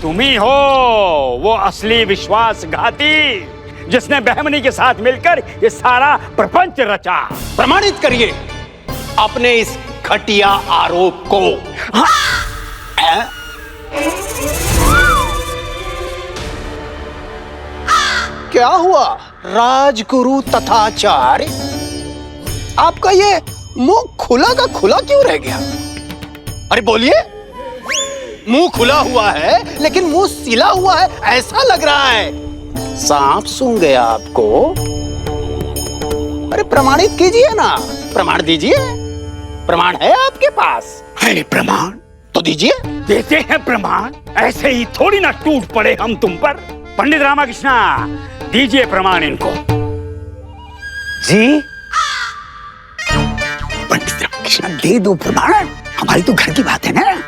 तुम ही हो वो असली विश्वासघाती जिसने बहमनी के साथ मिलकर ये सारा प्रपंच रचा। प्रमाणित करिए अपने इस घटिया आरोप को। क्या हुआ राजगुरु तथाचार्य, आपका ये मुंह खुला का खुला क्यों रह गया? अरे बोलिए, मुंह खुला हुआ है लेकिन मुंह सिला हुआ है ऐसा लग रहा है। सांप सूंघ गया आपको? अरे प्रमाणित कीजिए ना, प्रमाण दीजिए। प्रमाण है आपके पास? है प्रमाण तो दीजिए। देते हैं प्रमाण, ऐसे ही थोड़ी ना टूट पड़े हम तुम पर। पंडित रामाकृष्णा, दीजिए प्रमाण इनको। जी पंडित रामकृष्ण, दे दो प्रमाण, हमारी तो घर की बात है ना,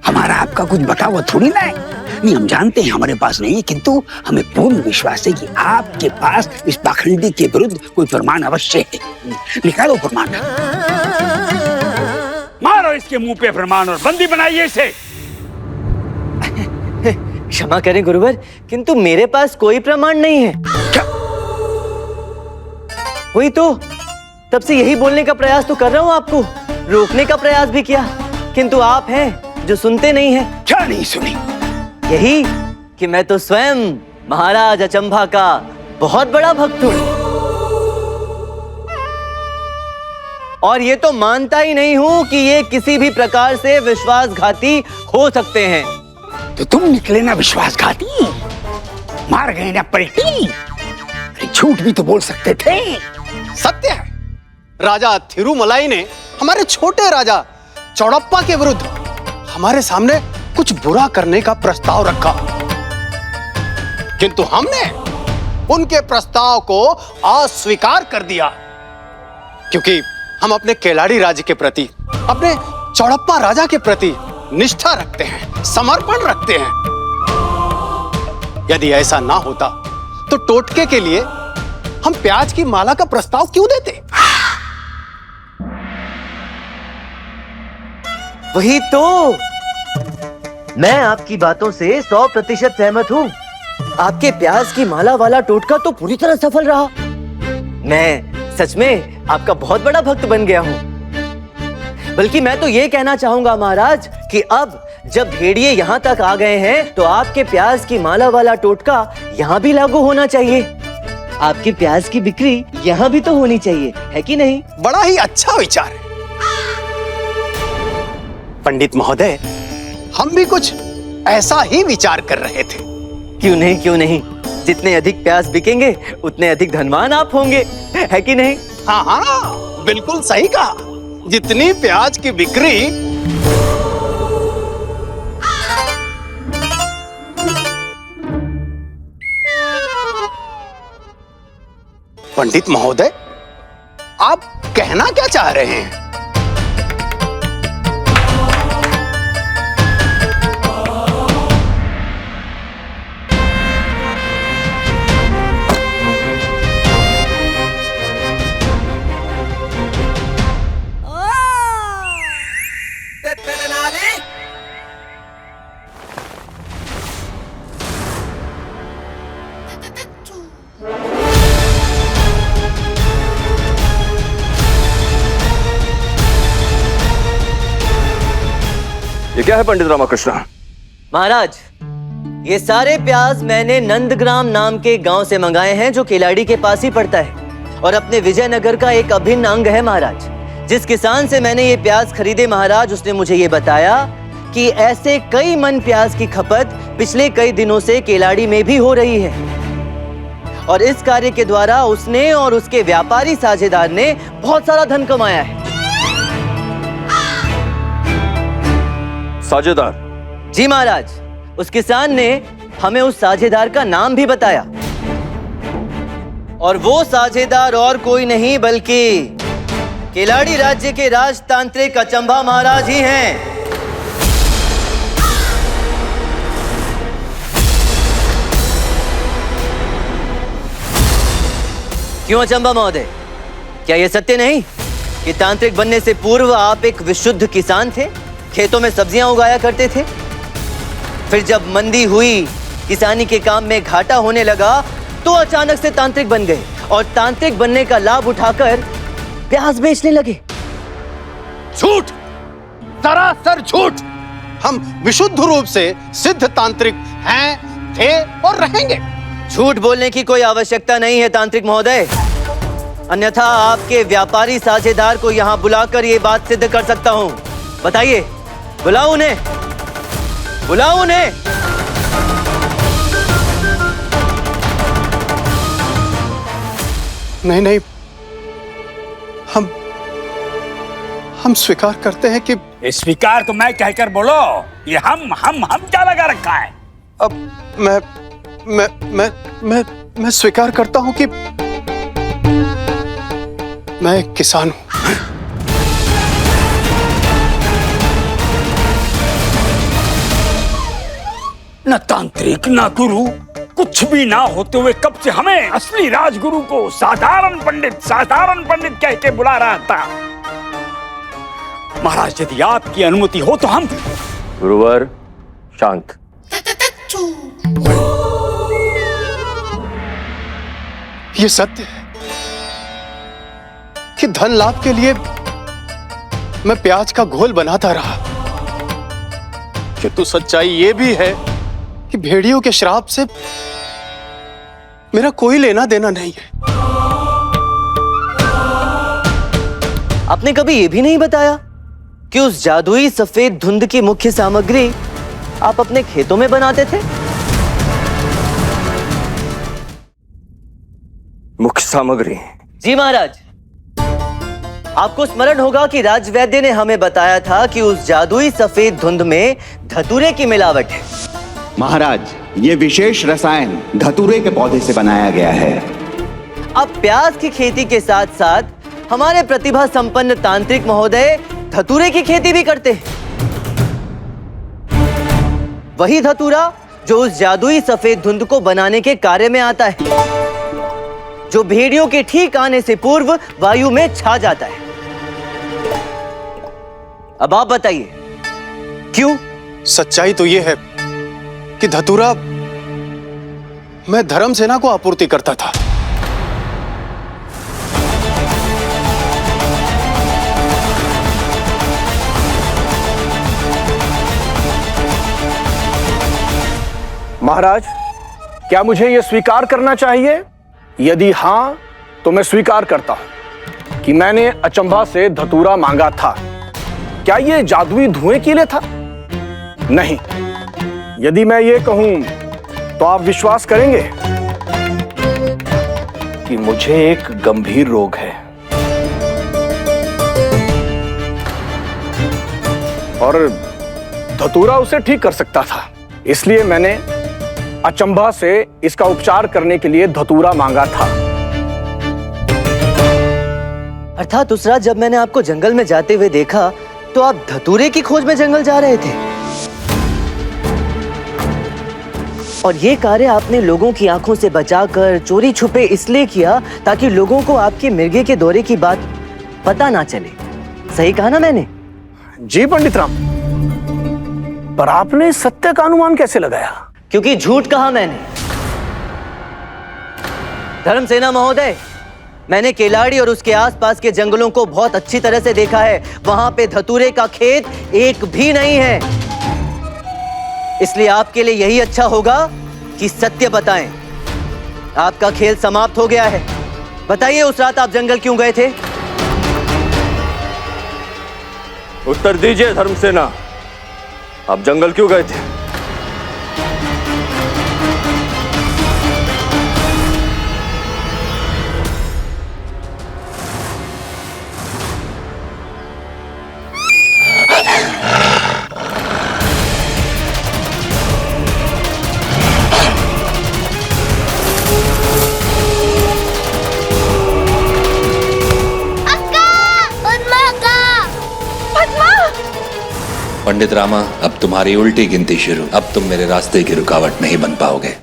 हमारा आपका कुछ बटा हुआ थोड़ी ना है। नहीं, हम जानते हैं हमारे पास नहीं है, किंतु हमें पूर्ण विश्वास है कि आपके पास इस पाखंडी के विरुद्ध कोई प्रमाण अवश्य है। निकालो प्रमाण। मारो इसके मुंह पे प्रमाण और बंदी बनाइए इसे। क्षमा करें गुरुवर, किंतु मेरे पास कोई प्रमाण नहीं है। क्या? वही तो, तब से यही बोलने का प्रयास तो कर रहा हूँ, आपको रोकने का प्रयास भी किया, किंतु आप हैं जो सुनते नहीं हैं। क्या नहीं सुनी? यही कि मैं तो स्वयं महाराज अचंभा का बहुत बड़ा भक्त हूँ, और ये तो मानता ही नहीं हूँ कि ये किसी भी प्रकार से विश्वासघाती हो सकते हैं। तो तुम निकले ना विश्वासघाती, मार गए ना पलटी। अरे झूठ भी तो बोल सकते थे। सत्य है, राजा थिरुमलाई ने हमारे छोटे राजा चौड़प्पा के विरुद्ध हमारे सामने कुछ बुरा करने का प्रस्ताव रखा, किंतु हमने उनके प्रस्ताव को अस्वीकार कर दिया, क्योंकि हम अपने केलाड़ी राज्य के प्रति, अपने चौड़प्पा राजा के प्रति निष्ठा रखते हैं, समर्पण रखते हैं। यदि ऐसा ना होता तो टोटके के लिए हम प्याज की माला का प्रस्ताव क्यों देते? वही तो, मैं आपकी बातों से 100% सहमत हूँ। आपके प्याज की माला वाला टोटका तो पूरी तरह सफल रहा। मैं सच में आपका बहुत बड़ा भक्त बन गया हूँ। बल्कि मैं तो ये कहना चाहूंगा महाराज कि अब जब भेड़िए यहाँ तक आ गए हैं तो आपके प्याज की माला वाला टोटका यहाँ भी लागू होना चाहिए। आपके प्याज की बिक्री यहाँ भी तो होनी चाहिए, है कि नहीं? बड़ा ही अच्छा विचार है पंडित महोदय, हम भी कुछ ऐसा ही विचार कर रहे थे। क्यों नहीं, क्यों नहीं, जितने अधिक प्याज बिकेंगे उतने अधिक धनवान आप होंगे, है कि नहीं? हाँ हाँ, बिल्कुल सही कहा। जितनी प्याज की बिक्री पंडित महोदय, आप कहना क्या चाह रहे हैं? ये क्या है पंडित रामाकृष्ण? महाराज, ये सारे प्याज मैंने नंदग्राम नाम के गांव से मंगाए हैं, जो केलाड़ी के पास ही पड़ता है और अपने विजयनगर का एक अभिन्न अंग है। महाराज, जिस किसान से मैंने ये प्याज खरीदे महाराज, उसने मुझे ये बताया कि ऐसे कई मन प्याज की खपत पिछले कई दिनों से केलाड़ी में भी हो रही है, और इस कार्य के द्वारा उसने और उसके व्यापारी साझेदार ने बहुत सारा धन कमाया है। साझेदार? जी महाराज, उस किसान ने हमें उस साझेदार का नाम भी बताया, और वो साझेदार और कोई नहीं बल्कि केलाड़ी राज्य के राजतांत्रिक अचंभा महाराज ही हैं। क्यों अचंभा महोदय, क्या यह सत्य नहीं कि तांत्रिक बनने से पूर्व आप एक विशुद्ध किसान थे, खेतों में सब्जियां उगाया करते थे? फिर जब मंदी हुई, किसानी के काम में घाटा होने लगा, तो अचानक से तांत्रिक बन गए और तांत्रिक बनने का लाभ उठाकर प्याज बेचने लगे। झूठ, सरासर झूठ। हम विशुद्ध रूप से सिद्ध तांत्रिक हैं, थे और रहेंगे। झूठ बोलने की कोई आवश्यकता नहीं है तांत्रिक महोदय, अन्यथा आपके व्यापारी साझेदार को यहाँ बुलाकर ये बात सिद्ध कर सकता हूँ। बताइए, बुलाओ उन्हें, बुलाओ उन्हें। नहीं नहीं, हम स्वीकार करते हैं कि ये स्वीकार तो मैं कहकर बोलो, ये हम क्या लगा रखा है? अब मैं स्वीकार करता हूं कि मैं एक किसान हूं। न तांत्रिक न गुरु, कुछ भी ना होते हुए कब से हमें असली राजगुरु को साधारण पंडित कह के बुला रहा था। महाराज, यदि आपकी अनुमति हो तो हम। गुरुवर, शांत। ये सत्य है कि धन लाभ के लिए मैं प्याज का घोल बनाता रहा, किंतु सच्चाई ये भी है कि भेड़ियों के श्राप से मेरा कोई लेना देना नहीं है। आपने कभी ये भी नहीं बताया कि उस जादुई सफेद धुंध की मुख्य सामग्री आप अपने खेतों में बनाते थे? मुख्य सामग्री? जी महाराज, आपको स्मरण होगा कि राजवैद्य ने हमें बताया था कि उस जादुई सफेद धुंध में धतूरे की मिलावट है। महाराज, ये विशेष रसायन धतूरे के पौधे से बनाया गया है। अब प्याज की खेती के साथ साथ हमारे प्रतिभा संपन्न तांत्रिक महोदय धतूरे की खेती भी करते हैं। वही धतूरा जो उस जादुई सफेद धुंध को बनाने के कार्य में आता है, जो भेड़ियों के ठीक आने से पूर्व वायु में छा जाता है। अब आप बताइए, क्यों? सच्चाई तो यह है कि धतूरा मैं धर्मसेना को आपूर्ति करता था। महाराज, क्या मुझे यह स्वीकार करना चाहिए? यदि हां, तो मैं स्वीकार करता हूं कि मैंने अचंभा से धतूरा मांगा था। क्या यह जादुई धुएं के लिए था? नहीं। यदि मैं ये कहूं तो आप विश्वास करेंगे कि मुझे एक गंभीर रोग है और धतूरा उसे ठीक कर सकता था। इसलिए मैंने अचंभा से इसका उपचार करने के लिए धतूरा मांगा था। अर्थात उस रात जब मैंने आपको जंगल में जाते हुए देखा तो आप धतूरे की खोज में जंगल जा रहे थे, और ये कार्य आपने लोगों की आंखों से बचाकर चोरी छुपे इसलिए किया ताकि लोगों को आपके मिर्गे के दौरे की बात पता ना चले। सही कहा ना मैंने? जी पंडित राम, पर आपने सत्य का अनुमान कैसे लगाया? क्योंकि झूठ कहा मैंने। धर्मसेना महोदय, मैंने केलाड़ी और उसके आसपास के जंगलों को बहुत अच्छी तरह से देखा है। वहां पे धतूरे का खेत एक भी नहीं है। इसलिए आपके लिए यही अच्छा होगा कि सत्य बताएं। आपका खेल समाप्त हो गया है। बताइए, उस रात आप जंगल क्यों गए थे? उत्तर दीजिए धर्मसेना, आप जंगल क्यों गए थे? पंडित रामा, अब तुम्हारी उल्टी गिनती शुरू। अब तुम मेरे रास्ते की रुकावट नहीं बन पाओगे।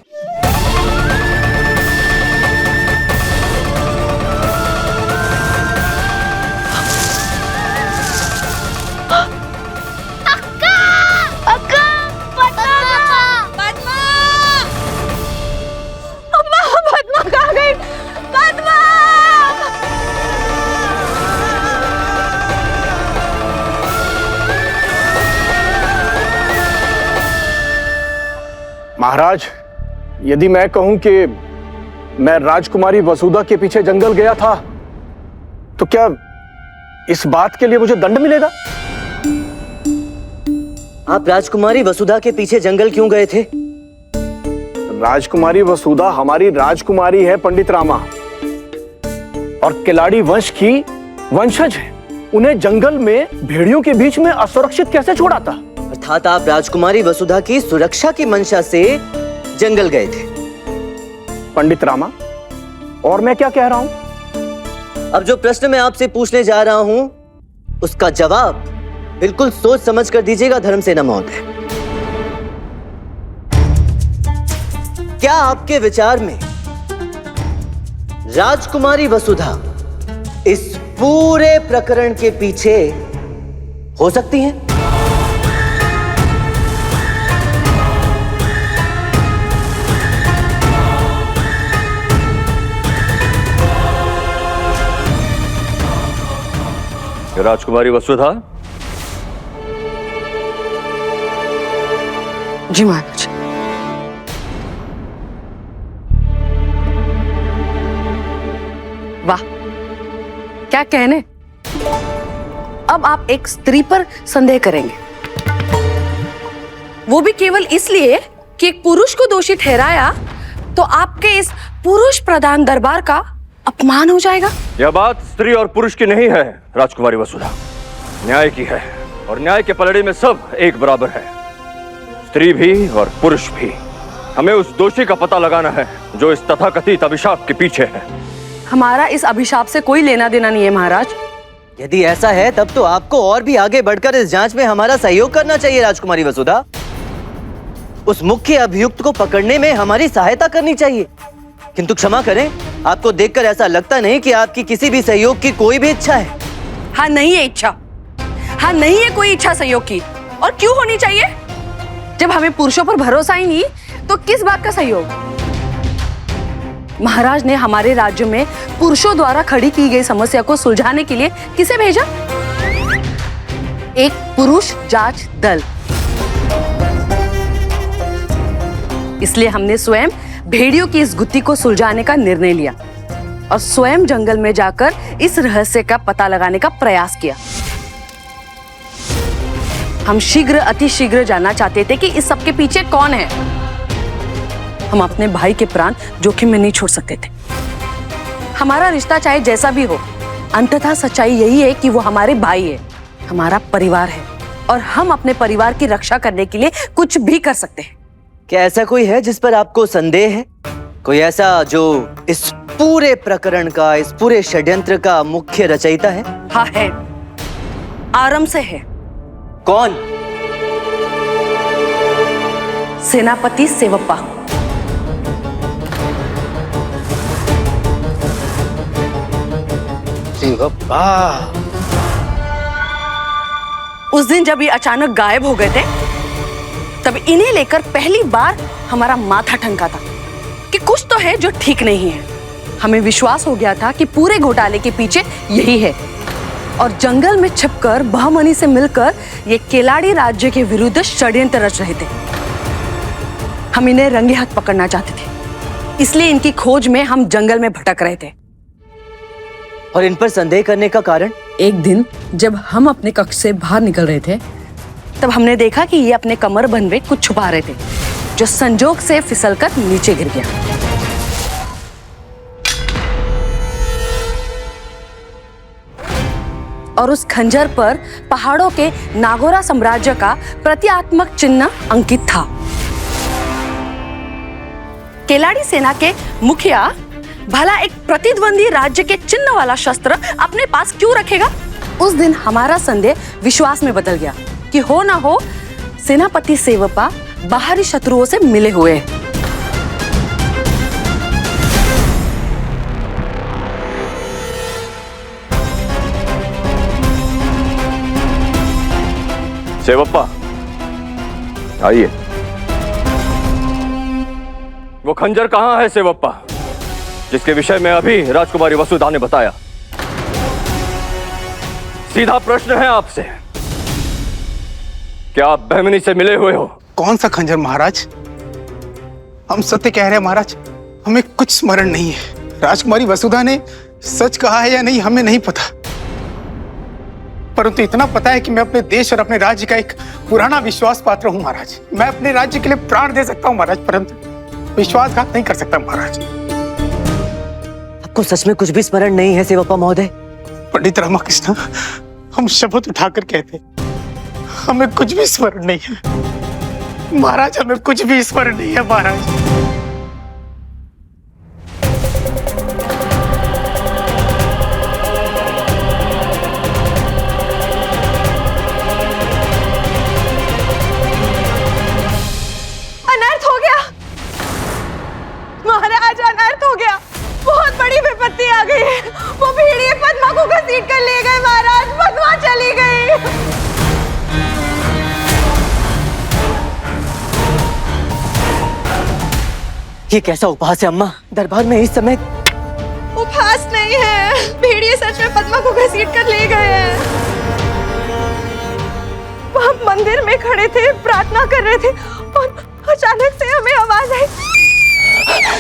महाराज, यदि मैं कहूं कि मैं राजकुमारी वसुधा के पीछे जंगल गया था, तो क्या इस बात के लिए मुझे दंड मिलेगा? आप राजकुमारी वसुधा के पीछे जंगल क्यों गए थे? राजकुमारी वसुधा हमारी राजकुमारी है पंडित रामा, और किलाड़ी वंश की वंशज है। उन्हें जंगल में भेड़ियों के बीच में असुरक्षित कैसे छोड़ा था? अर्थात आप राजकुमारी वसुधा की सुरक्षा की मंशा से जंगल गए थे। पंडित रामा, और मैं क्या कह रहा हूं? अब जो प्रश्न मैं आपसे पूछने जा रहा हूं, उसका जवाब बिल्कुल सोच समझ कर दीजिएगा धर्मसेना महोदय। क्या आपके विचार में राजकुमारी वसुधा इस पूरे प्रकरण के पीछे हो सकती हैं? राजकुमारी वसुधा, जी महाराज। वाह, क्या कहने। अब आप एक स्त्री पर संदेह करेंगे, वो भी केवल इसलिए कि एक पुरुष को दोषी ठहराया तो आपके इस पुरुष प्रधान दरबार का अपमान हो जाएगा। यह बात स्त्री और पुरुष की नहीं है राजकुमारी वसुधा, न्याय की है, और न्याय के पलड़े में सब एक बराबर है, स्त्री भी और पुरुष भी। हमें उस दोषी का पता लगाना है जो इस तथाकथित अभिशाप के पीछे है। हमारा इस अभिशाप से कोई लेना देना नहीं है महाराज। यदि ऐसा है तब तो आपको और भी आगे बढ़कर इस जांच में हमारा सहयोग करना चाहिए राजकुमारी वसुधा। उस मुख्य अभियुक्त को पकड़ने में हमारी सहायता करनी चाहिए। किंतु क्षमा करें, आपको देखकर ऐसा लगता नहीं कि आपकी किसी भी सहयोग की कोई भी इच्छा है। हाँ, नहीं है इच्छा। हाँ, नहीं है कोई इच्छा सहयोग की। और क्यों होनी चाहिए? जब हमें पुरुषों पर भरोसा ही नहीं, तो किस बात का सहयोग? महाराज ने हमारे राज्य में पुरुषों द्वारा खड़ी की गई समस्या को सुलझाने के लिए किसे भेजा? एक पुरुष जांच दल। इसलिए हमने स्वयं भेड़ियों की इस गुत्थी को सुलझाने का निर्णय लिया और स्वयं जंगल में जाकर इस रहस्य का पता लगाने का प्रयास किया। हम शीघ्र अति शीघ्र जानना चाहते थे कि इस सब के पीछे कौन है। हम अपने भाई के प्राण जोखिम में नहीं छोड़ सकते थे। हमारा रिश्ता चाहे जैसा भी हो, अंततः सच्चाई यही है कि वो हमारे भाई है, हमारा परिवार है, और हम अपने परिवार की रक्षा करने के लिए कुछ भी कर सकते हैं। क्या ऐसा कोई है जिस पर आपको संदेह है? कोई ऐसा जो इस पूरे प्रकरण का, इस पूरे षड्यंत्र का मुख्य रचयिता है? हाँ है, आराम से है। कौन? सेनापति सेवप्पा। सेवप्पा। उस दिन जब ये अचानक गायब हो गए थे, तब इन्हें लेकर पहली बार हमारा माथा ठनका था कि कुछ तो है जो ठीक नहीं है। हमें विश्वास हो गया था कि पूरे घोटाले के पीछे यही है, और जंगल में छिपकर बहमनी से मिलकर ये केलाड़ी राज्य के विरुद्ध षड्यंत्र रच रहे थे। हम इन्हें रंगे हाथ पकड़ना चाहते थे, इसलिए इनकी खोज में हम जंगल में भटक रहे थे। और इन पर संदेह करने का कारण? एक दिन जब हम अपने कक्ष से बाहर निकल रहे थे, तब हमने देखा कि ये अपने कमरबंद में कुछ छुपा रहे थे, जो संजोग से फिसलकर नीचे गिर गया। और उस खंजर पर पहाड़ों के नागौरा साम्राज्य का प्रतीकात्मक चिन्ह अंकित था। केलाड़ी सेना के मुखिया भला एक प्रतिद्वंदी राज्य के चिन्ह वाला शस्त्र अपने पास क्यों रखेगा? उस दिन हमारा संदेह विश्वास में बदल गया कि हो ना हो सेनापति सेवप्पा बाहरी शत्रुओं से मिले हुए हैं। सेवप्पा, आइए। वो खंजर कहाँ है सेवप्पा, जिसके विषय में अभी राजकुमारी वसुधा ने बताया? सीधा प्रश्न है आपसे, क्या आप बहमनी से मिले हुए हो? कौन सा खंजर महाराज? हम सत्य कह रहे हैं महाराज, हमें कुछ स्मरण नहीं है। राजकुमारी वसुधा ने सच कहा है या नहीं हमें नहीं पता, परंतु इतना पता है कि मैं अपने देश और अपने राज्य का एक पुराना विश्वास पात्र हूँ महाराज। मैं अपने राज्य के लिए प्राण दे सकता हूँ महाराज, परंतु विश्वासघात नहीं कर सकता महाराज। आपको सच में कुछ भी स्मरण नहीं है सेवप्पा महोदय? पंडित रामकृष्ण, हम शपथ उठाकर कहते हमें कुछ भी स्मरण नहीं है महाराज, हमें कुछ भी स्मरण नहीं है महाराज। अनर्थ हो गया महाराज, अनर्थ हो गया। बहुत बड़ी विपत्ति आ गई है। वो भेड़िए पद्मा को घसीट कर ले गए महाराज, पद्मा चली गई। ये कैसा उपहास है अम्मा? दरबार में इस समय? उपहास नहीं है, भेड़िए सच में पद्मा को घसीट कर ले गए हैं। हम मंदिर में खड़े थे, प्रार्थना कर रहे थे और अचानक से हमें आवाज आई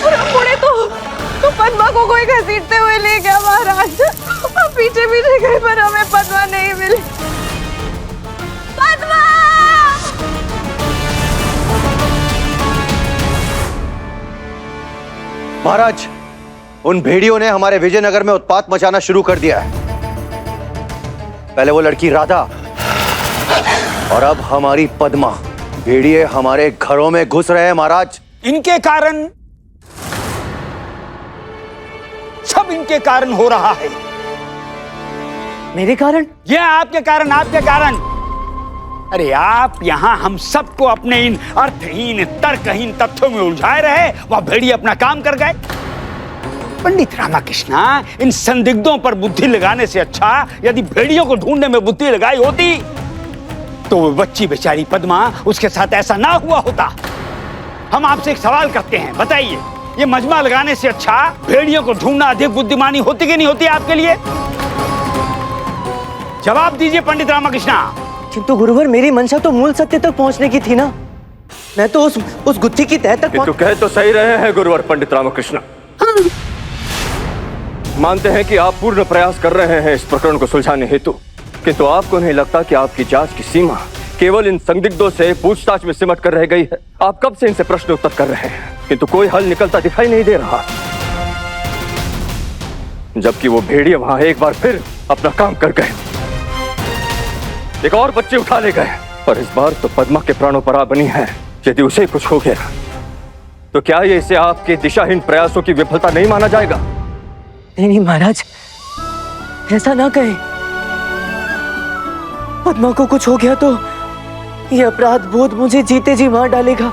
और हम मुड़े तो पद्मा को कोई घसीटते हुए ले गया महाराज। हम पीछे पीछे गए पर हमें पद्मा नहीं मिली। पद्मा! महाराज, उन भेड़ियों ने हमारे विजयनगर में उत्पात मचाना शुरू कर दिया है। पहले वो लड़की राधा और अब हमारी पद्मा। भेड़िए हमारे घरों में घुस रहे हैं महाराज। इनके कारण, सब इनके कारण हो रहा है। मेरे कारण? ये आपके कारण, आपके कारण। अरे आप यहाँ हम सबको अपने इन अर्थहीन तर्कहीन तथ्यों में उलझाए रहे, वह भेड़िए अपना काम कर गए। पंडित रामकृष्ण, इन संदिग्धों पर बुद्धि लगाने से अच्छा यदि भेड़ियों को ढूंढने में बुद्धि लगाई होती तो वो बच्ची बेचारी पद्मा, उसके साथ ऐसा ना हुआ होता। हम आपसे एक सवाल करते हैं, बताइए, ये मजमा लगाने से अच्छा भेड़ियों को ढूंढना अधिक बुद्धिमानी होती कि नहीं होती आपके लिए? जवाब दीजिए पंडित रामकृष्ण। किंतु गुरुवर, मेरी मंशा तो मूल सत्य तक पहुंचने की थी ना। मैं तो उस गुत्थी की तह तक किंतु कह तो सही रहे हैं गुरुवर पंडित रामकृष्ण। मानते हैं कि आप पूर्ण प्रयास कर रहे हैं इस प्रकरण को सुलझाने हेतु, किंतु आपको नहीं लगता कि आपकी जांच की सीमा केवल इन संदिग्धों से पूछताछ में सिमट कर रह गई है? आप कब से इनसे प्रश्न उत्तर कर रहे हैं, किंतु कोई हल निकलता दिखाई नहीं दे रहा, जबकि वो भेड़िए वहां एक बार फिर अपना काम कर गए, एक और बच्चे उठा ले गए। पर इस बार तो पद्मा के प्राणों पर आ बनी है। यदि उसे कुछ हो गया तो क्या ये इसे आपके दिशाहीन प्रयासों की विफलता नहीं माना जाएगा? नहीं महाराज, ऐसा ना कहें। पद्मा को कुछ हो गया तो यह अपराध बोध मुझे जीते जी मार डालेगा।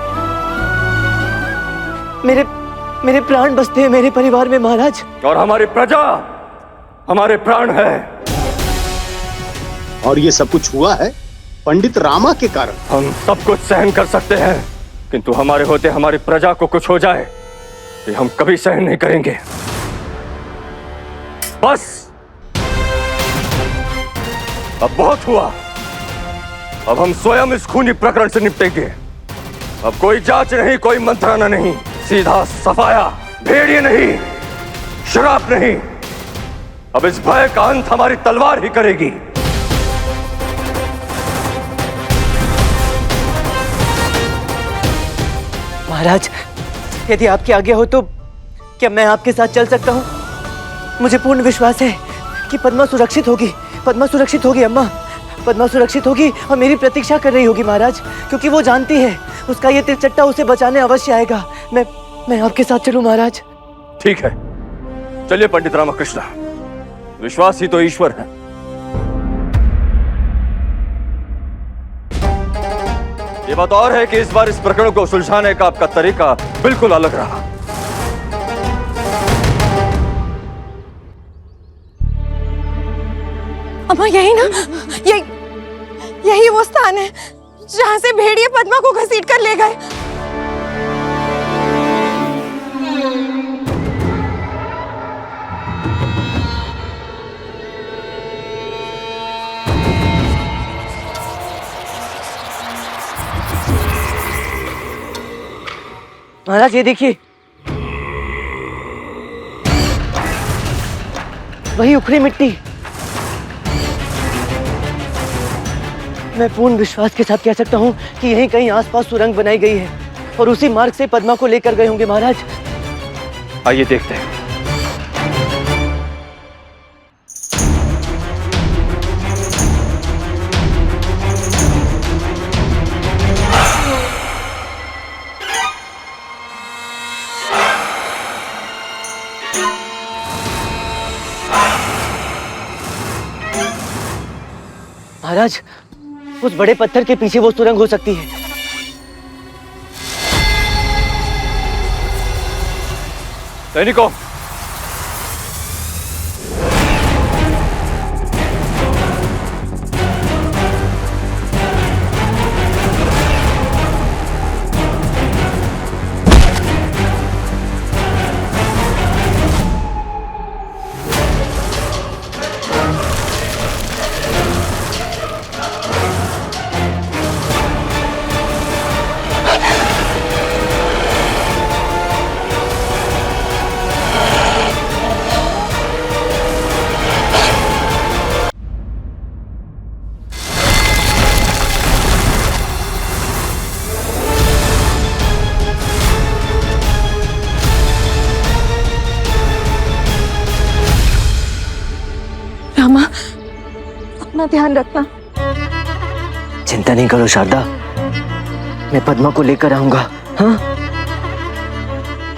मेरे प्राण बसते हैं मेरे परिवार में महाराज। और हमारी प्रजा हमारे प्राण है। और ये सब कुछ हुआ है पंडित रामा के कारण। हम सब कुछ सहन कर सकते हैं, किंतु हमारे होते हमारी प्रजा को कुछ हो जाए ये हम कभी सहन नहीं करेंगे। बस अब बहुत हुआ। अब हम स्वयं इस खूनी प्रकरण से निपटेंगे। अब कोई जांच नहीं, कोई मंत्राना नहीं, सीधा सफाया। भेड़िए नहीं, शराब नहीं। अब इस भय का अंत हमारी तलवार ही करेगी। महाराज, यदि आपकी आज्ञा हो तो क्या मैं आपके साथ चल सकता हूँ? मुझे पूर्ण विश्वास है कि पद्मा सुरक्षित होगी। पद्मा सुरक्षित होगी अम्मा, पद्मा सुरक्षित होगी और मेरी प्रतीक्षा कर रही होगी महाराज, क्योंकि वो जानती है उसका ये तिरचट्टा उसे बचाने अवश्य आएगा। मैं आपके साथ चलूं महाराज? ठीक है, चलिए पंडित रामकृष्ण। विश्वास ही तो ईश्वर है। ये बात और है कि इस बार इस प्रकरण को सुलझाने का आपका तरीका बिल्कुल अलग रहा। अम्मा, यही ना, यही वो स्थान है जहां से भेड़िए पद्मा को घसीट कर ले गए। महाराज ये देखिए, वही उखड़ी मिट्टी। मैं पूर्ण विश्वास के साथ कह सकता हूँ कि यहीं कहीं आसपास सुरंग बनाई गई है और उसी मार्ग से पद्मा को लेकर गए होंगे महाराज। आइए देखते हैं। महाराज, उस बड़े पत्थर के पीछे वो सुरंग हो सकती है। सैनिकों, रामा, अपना ध्यान रखना। चिंता नहीं करो शारदा, मैं पद्मा को लेकर आऊंगा। हाँ,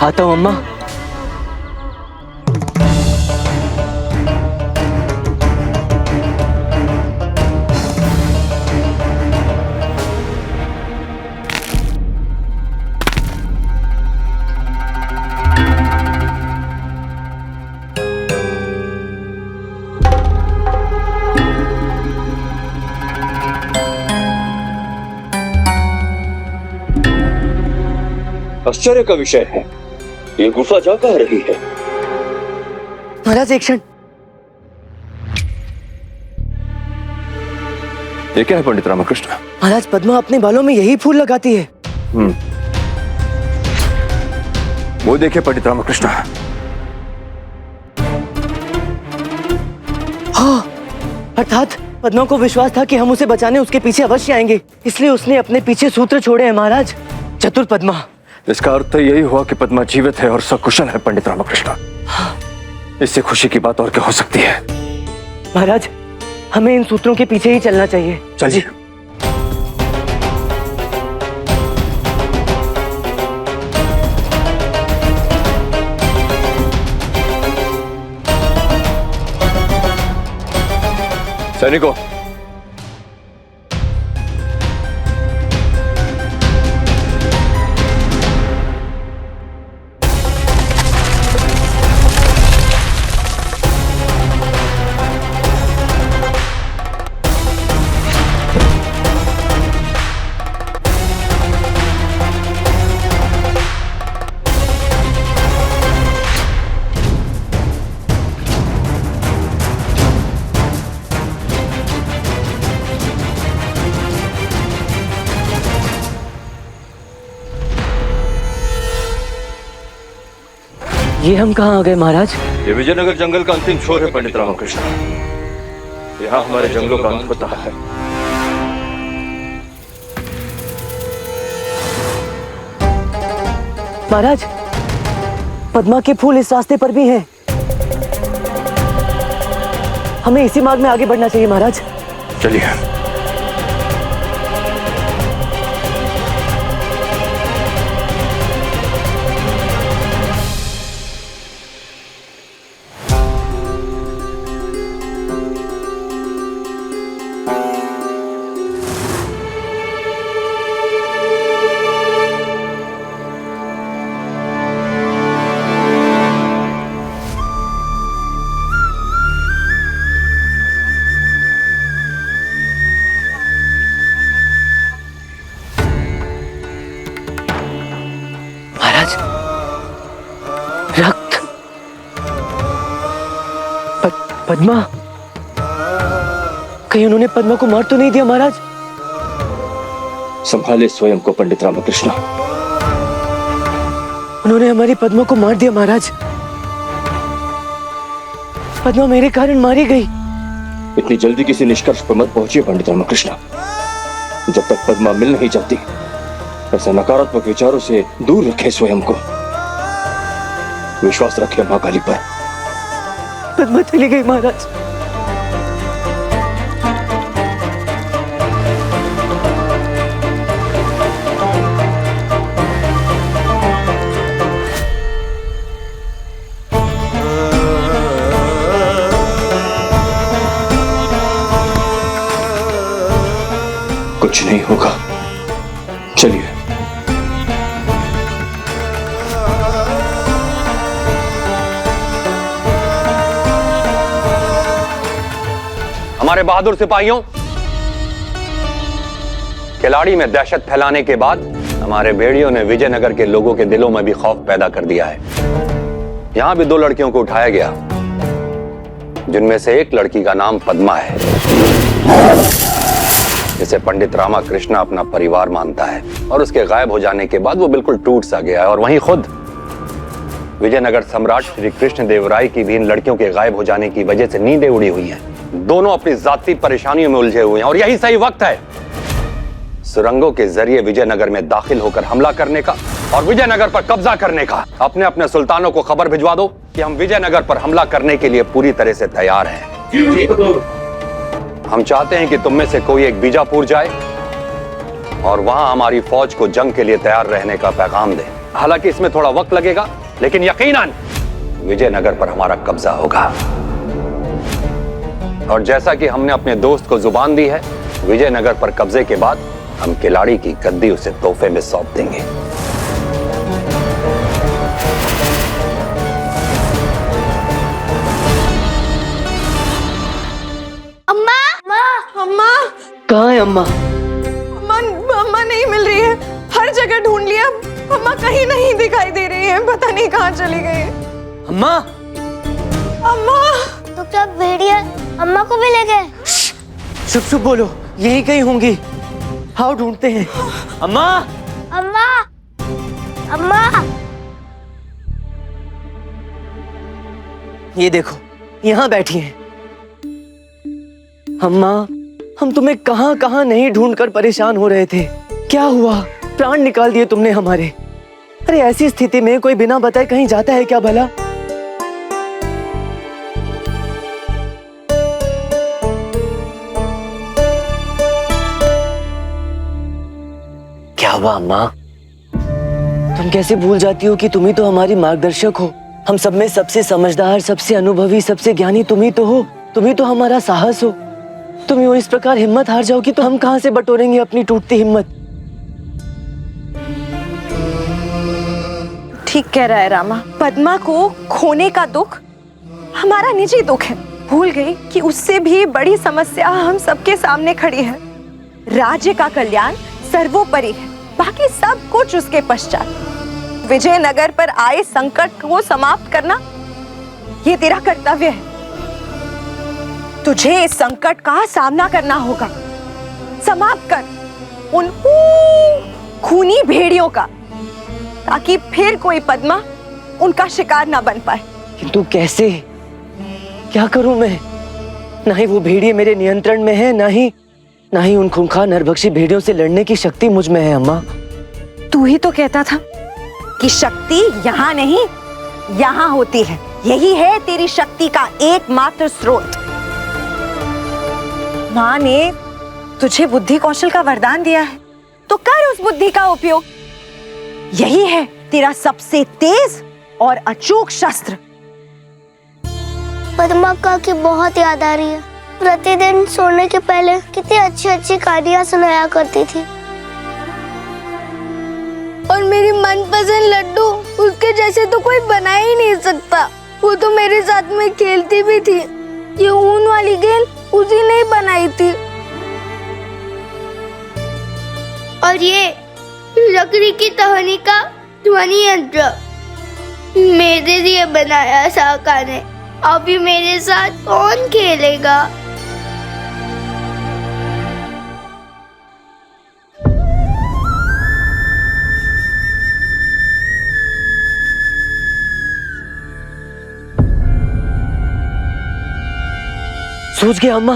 आता हूं अम्मा। आश्चर्य का विषय है, ये गुफा जा कह रही है। महाराज एक क्षण। ये क्या है पंडित रामकृष्ण? महाराज, पद्मा अपने बालों में यही फूल लगाती है। वो देखिए पंडित रामकृष्ण। हाँ, अर्थात पद्मा को विश्वास था कि हम उसे बचाने उसके पीछे अवश्य आएंगे, इसलिए उसने अपने पीछे सूत्र छोड़े हैं महाराज। चतुर पद्मा। इसका अर्थ तो यही हुआ कि पद्मा जीवित है और सकुशल है पंडित रामकृष्ण। इससे खुशी की बात और क्या हो सकती है? महाराज, हमें इन सूत्रों के पीछे ही चलना चाहिए। चलिए। सैनिकों, ये हम कहाँ आ गए महाराज? ये विजयनगर जंगल का अंतिम छोर है पंडित रामकृष्ण। यहाँ हमारे जंगलों का अंत होता है। महाराज, पद्मा के फूल इस रास्ते पर भी हैं। हमें इसी मार्ग में आगे बढ़ना चाहिए महाराज। चलिए। रक्त। पद्मा, कहीं उन्होंने पद्मा को मार तो नहीं दिया महाराज? संभाले स्वयं को पंडित रामकृष्ण। उन्होंने हमारी पद्मा को मार दिया महाराज। पद्मा मेरे कारण मारी गई। इतनी जल्दी किसी निष्कर्ष पर मत पहुंचिए पंडित रामकृष्ण। जब तक पद्मा मिल नहीं जाती, ऐसे नकारात्मक विचारों से दूर रखें स्वयं को। विश्वास रखें मां काली पर। पद्मा चली गई महाराज। कुछ नहीं होगा, चलिए। हमारे बहादुर सिपाहियों, खिलाड़ी में दहशत फैलाने के बाद हमारे भेड़ियों ने विजयनगर के लोगों के दिलों में भी खौफ पैदा कर दिया है। यहां भी 2 लड़कियों को उठाया गया, जिनमें से एक लड़की का नाम पद्मा है, जिसे पंडित रामकृष्ण अपना परिवार मानता है। और उसके गायब हो जाने के बाद वो बिल्कुल टूट सा गया है। और वहीं खुद विजयनगर सम्राट श्री कृष्णदेव राय की भी इन लड़कियों के गायब हो जाने की वजह से नींदें उड़ी हुई हैं। दोनों अपनी जाती परेशानियों में उलझे हुए हैं और यही सही वक्त है सुरंगों के जरिए विजयनगर में दाखिल होकर हमला करने का और विजयनगर पर कब्जा करने का। अपने अपने सुल्तानों को खबर भिजवा दो कि हम विजयनगर पर हमला करने के लिए पूरी तरह से तैयार हैं। हम चाहते हैं कि तुम में से कोई एक बीजापुर जाए और वहां हमारी फौज को जंग के लिए तैयार रहने का पैगाम दे। हालांकि इसमें थोड़ा वक्त लगेगा, लेकिन यकीनन विजयनगर पर हमारा कब्जा होगा। और जैसा कि हमने अपने दोस्त को जुबान दी है, विजयनगर पर कब्जे के बाद हम खिलाड़ी की गद्दी उसे तोहफे में सौंप देंगे। अम्मा, अम्मा, कहाँ है अम्मा? अम्मा नहीं मिल रही है। हर जगह ढूंढ लिया, अम्मा कहीं नहीं दिखाई दे रही है। पता नहीं कहाँ चली गई है। अम्मा, अम्मा, तो क्या भेड़िया अम्मा को भी ले गए? चुप चुप बोलो, यही कहीं होंगी। आओ ढूंढते हैं। अम्मा, अम्मा, अम्मा, ये देखो, यहाँ बैठी हैं। अम्मा, हम तुम्हें कहाँ कहाँ नहीं ढूंढकर परेशान हो रहे थे। क्या हुआ? प्राण निकाल दिए तुमने हमारे। अरे ऐसी स्थिति में कोई बिना बताए कहीं जाता है क्या भला? क्या हुआ अम्मा? तुम कैसे भूल जाती हो कि तुम ही तो हमारी मार्गदर्शक हो। हम सब में सबसे समझदार, सबसे अनुभवी, सबसे ज्ञानी तुम ही तो हो। तुम ही तो हमारा साहस हो। तुम यूं इस प्रकार हिम्मत हार जाओगी तो हम कहां से बटोरेंगे अपनी टूटती हिम्मत? ठीक कह रहा है रामा। पद्मा को खोने का दुख हमारा निजी दुख है। भूल गई कि उससे भी बड़ी समस्या हम सबके सामने खड़ी है। राज्य का कल्याण सर्वोपरि है, बाकी सब कुछ उसके पश्चात। विजयनगर पर आए संकट को समाप्त करना ये तेरा कर्तव्य है। तुझे इस संकट का सामना करना होगा। समाप्त कर उन खूनी भेड़ियों का, ताकि फिर कोई पद्मा उनका शिकार ना बन पाए। किंतु कैसे? क्या करूं मैं? ना ही वो भेड़िए मेरे नियंत्रण में है, ना ही उन खूंखार नरभक्षी भेड़ियों से लड़ने की शक्ति मुझ में है। अम्मा, तू ही तो कहता था कि शक्ति यहाँ नहीं यहाँ होती है। यही है तेरी शक्ति का एकमात्र स्रोत। माँ ने तुझे बुद्धि कौशल का वरदान दिया है, तो कर उस बुद्धि का उपयोग। यही है तेरा सबसे तेज और अचूक शस्त्र। पद्मा का की बहुत याद आ रही है। प्रतिदिन सोने के पहले कितनी अच्छी अच्छी कहानियां सुनाया करती थी। और मेरी मनपसंद लड्डू, उसके जैसे तो कोई बना ही नहीं सकता। वो तो मेरे साथ में खेलती भी थी। ये ऊन वाली गेंद उसी ने ही बनाई थी। और ये लकड़ी की टहनी का ध्वनि यंत्र मेरे लिए बनाया साका ने। अभी मेरे साथ कौन खेलेगा? सूझ गया अम्मा।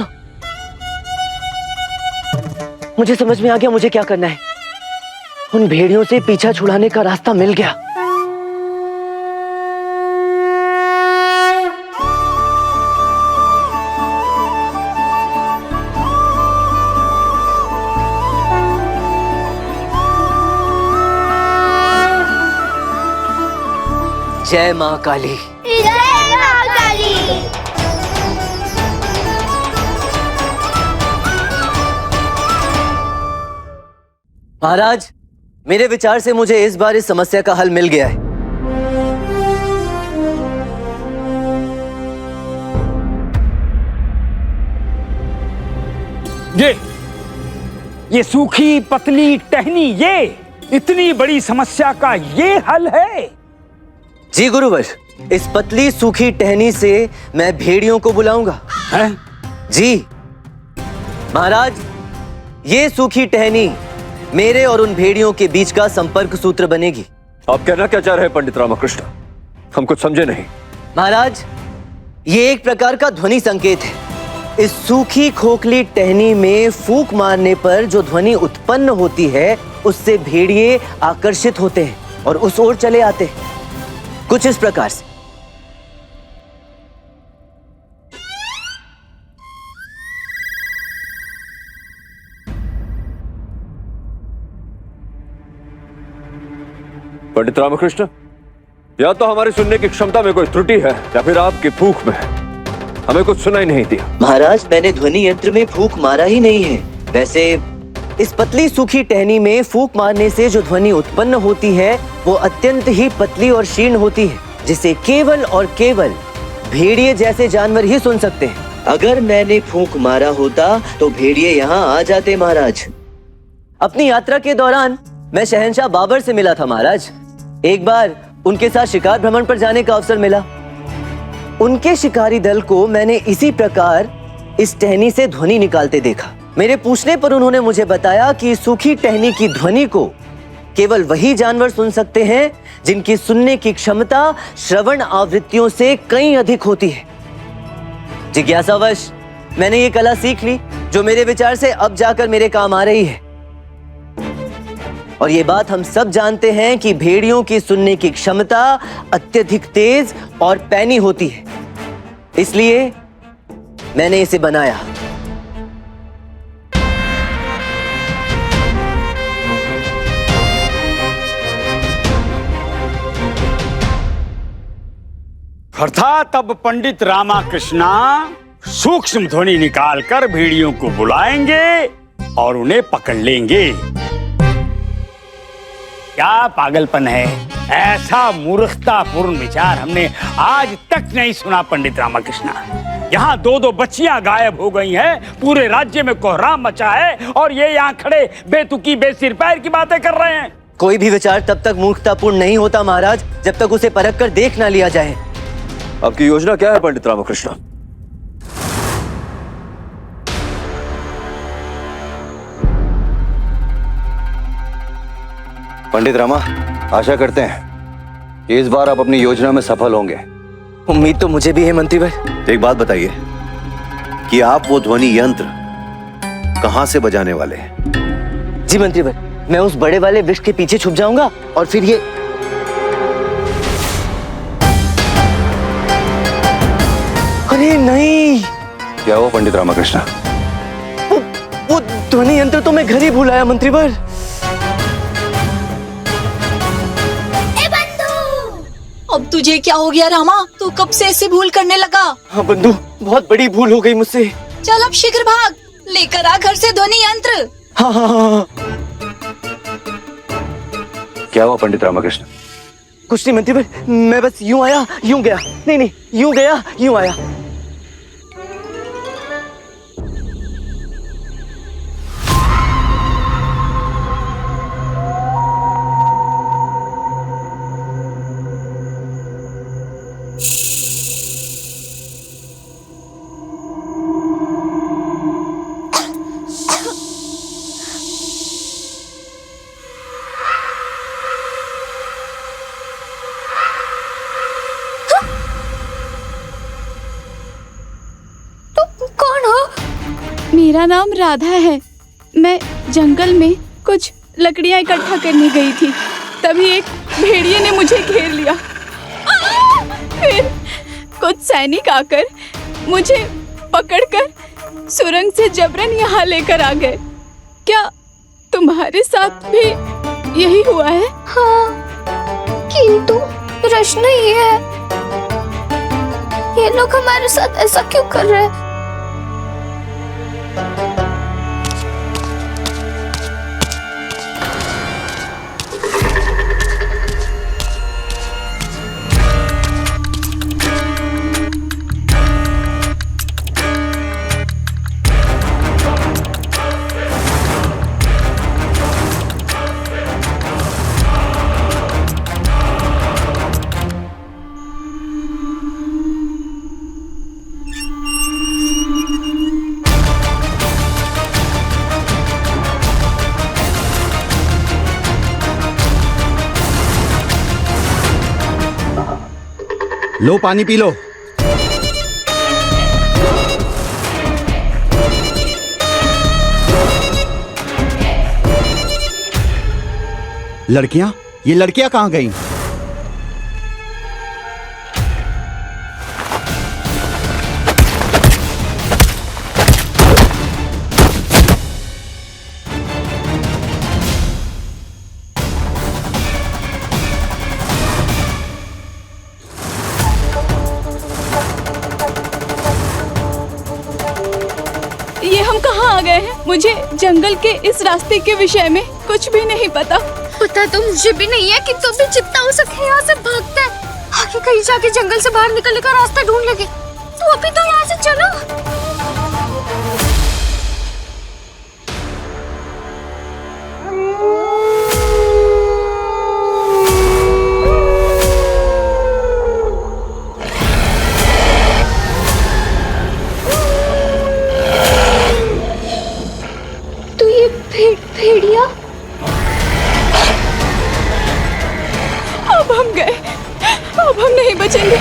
मुझे समझ में आ गया मुझे क्या करना है। उन भेड़ियों से पीछा छुड़ाने का रास्ता मिल गया। जय मां काली। जय मां काली। महाराज, मेरे विचार से मुझे इस बार इस समस्या का हल मिल गया है। ये सूखी पतली टहनी, ये इतनी बड़ी समस्या का ये हल है? जी गुरुवर, इस पतली सूखी टहनी से मैं भेड़ियों को बुलाऊंगा। हैं? जी महाराज, ये सूखी टहनी मेरे और उन भेड़ियों के बीच का संपर्क सूत्र बनेगी। आप कहना क्या चाह रहे हैं पंडित रामकृष्ण? हम कुछ समझे नहीं। महाराज, ये एक प्रकार का ध्वनि संकेत है। इस सूखी खोखली टहनी में फूंक मारने पर जो ध्वनि उत्पन्न होती है उससे भेड़िए आकर्षित होते हैं और उस ओर चले आते हैं, कुछ इस प्रकार से। पंडित रामकृष्ण, या तो हमारी सुनने की क्षमता में कोई त्रुटि है या फिर आपकी फूंक में है। हमें कुछ सुनाई नहीं दिया। महाराज, मैंने ध्वनि यंत्र में फूंक मारा ही नहीं है। वैसे इस पतली सूखी टहनी में फूंक मारने से जो ध्वनि उत्पन्न होती है वो अत्यंत ही पतली और क्षीण होती है, जिसे केवल और केवल भेड़िए जैसे जानवर ही सुन सकते हैं। अगर मैंने फूंक मारा होता तो भेड़िए यहाँ आ जाते महाराज। अपनी यात्रा के दौरान मैं शहंशाह बाबर से मिला था महाराज। एक बार उनके साथ शिकार भ्रमण पर जाने का अवसर मिला। उनके शिकारी दल को मैंने इसी प्रकार इस टहनी से ध्वनि निकालते देखा। मेरे पूछने पर उन्होंने मुझे बताया कि सूखी टहनी की ध्वनि को केवल वही जानवर सुन सकते हैं जिनकी सुनने की क्षमता श्रवण आवृत्तियों से कहीं अधिक होती है। जिज्ञासावश मैंने ये कला सीख ली, जो मेरे विचार से अब जाकर मेरे काम आ रही है। और ये बात हम सब जानते हैं कि भेड़ियों की सुनने की क्षमता अत्यधिक तेज और पैनी होती है, इसलिए मैंने इसे बनाया। अर्थात अब पंडित रामकृष्णा सूक्ष्म ध्वनि निकालकर भेड़ियों को बुलाएंगे और उन्हें पकड़ लेंगे। क्या पागलपन है! ऐसा मूर्खतापूर्ण विचार हमने आज तक नहीं सुना पंडित रामकृष्णा। यहाँ दो दो बच्चियां गायब हो गई हैं, पूरे राज्य में कोहराम मचा है और ये यहाँ खड़े बेतुकी बेसिर पैर की बातें कर रहे हैं। कोई भी विचार तब तक मूर्खतापूर्ण नहीं होता महाराज जब तक उसे परख कर देख ना लिया जाए। आपकी योजना क्या है पंडित रामकृष्ण? पंडित रामा, आशा करते हैं कि इस बार आप अपनी योजना में सफल होंगे। उम्मीद तो मुझे भी है मंत्रीवर। एक बात बताइए कि आप वो ध्वनि यंत्र कहां से बजाने वाले हैं? जी मंत्रीवर, मैं उस बड़े वाले वृक्ष के पीछे छुप जाऊंगा और फिर ये अरे नहीं! क्या हुआ पंडित रामकृष्ण? वो ध्वनि यंत्र तो मैं घर ही भूल आया मंत्रीवर। अब तुझे क्या हो गया रामा? तू कब से ऐसे भूल करने लगा? हाँ बंधु, बहुत बड़ी भूल हो गई मुझसे। चल अब शीघ्र भाग, लेकर आ घर से ध्वनि यंत्र। हाँ हाँ हाँ। क्या हुआ पंडित रामकृष्ण? कुछ नहीं मंत्रीवर, मैं बस यूं आया यूं गया। नहीं नहीं, यूं गया यूं आया। मेरा नाम राधा है। मैं जंगल में कुछ लकड़ियां इकट्ठा करने गई थी, तभी एक भेड़िए ने मुझे घेर लिया। फिर कुछ सैनिक आकर मुझे पकड़कर सुरंग से जबरन यहाँ लेकर आ गए। क्या तुम्हारे साथ भी यही हुआ है? हाँ, किंतु प्रश्न ये है, ये लोग हमारे साथ ऐसा क्यों कर रहे हैं? लो पानी पी लो। लड़कियां, ये लड़कियां कहां गईं? ये हम कहाँ आ गए हैं? मुझे जंगल के इस रास्ते के विषय में कुछ भी नहीं पता। पता तो मुझे भी नहीं है कि तुम भी जितना हो सके यहाँ से भागते हैं। आगे कहीं जाके जंगल से बाहर निकलने का रास्ता ढूंढ लेंगे। तो अभी तो यहाँ से चलो। तो ये भेड़िया अब हम गए, अब हम नहीं बचेंगे।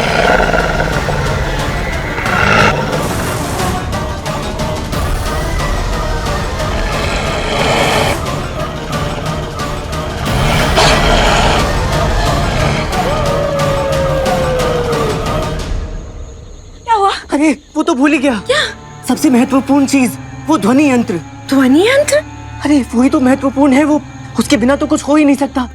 क्या हुआ? अरे वो तो भूल ही गया। क्या? सबसे महत्वपूर्ण चीज, वो ध्वनि यंत्र। ध्वनि यंत्र? अरे वही तो महत्वपूर्ण है, वो उसके बिना तो कुछ हो ही नहीं सकता।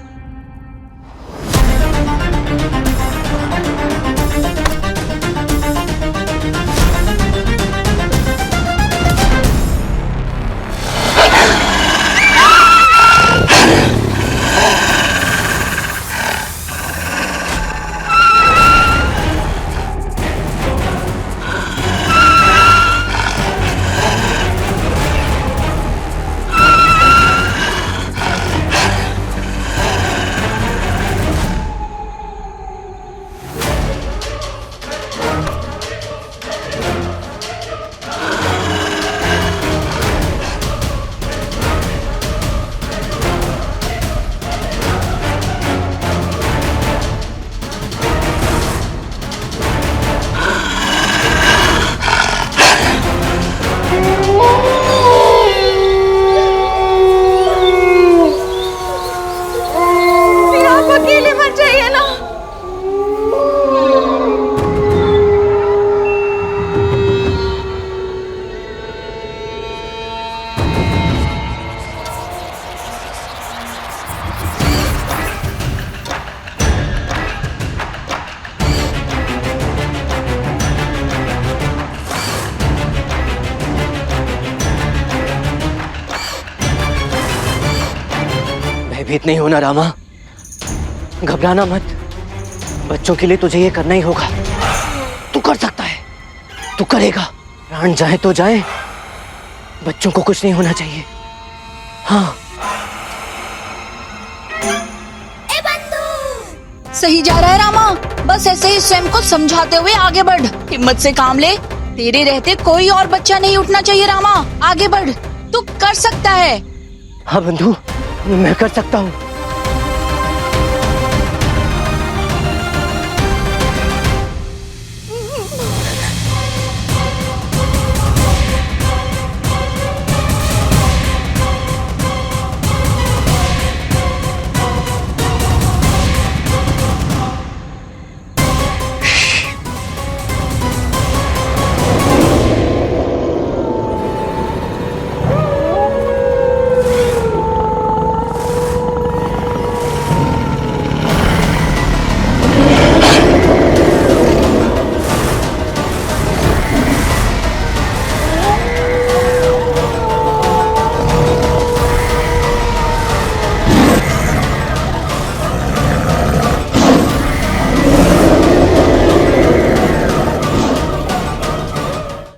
भयभीत नहीं होना रामा, घबराना मत। बच्चों के लिए तुझे ये करना ही होगा। तू कर सकता है, तू करेगा। प्राण जाए तो जाए, बच्चों को कुछ नहीं होना चाहिए। हाँ। सही जा रहा है रामा, बस ऐसे ही स्वयं को समझाते हुए आगे बढ़। हिम्मत से काम ले, तेरे रहते कोई और बच्चा नहीं उठना चाहिए रामा। आगे बढ़, तू कर सकता है। हाँ बंधु, मैं कर सकता हूँ।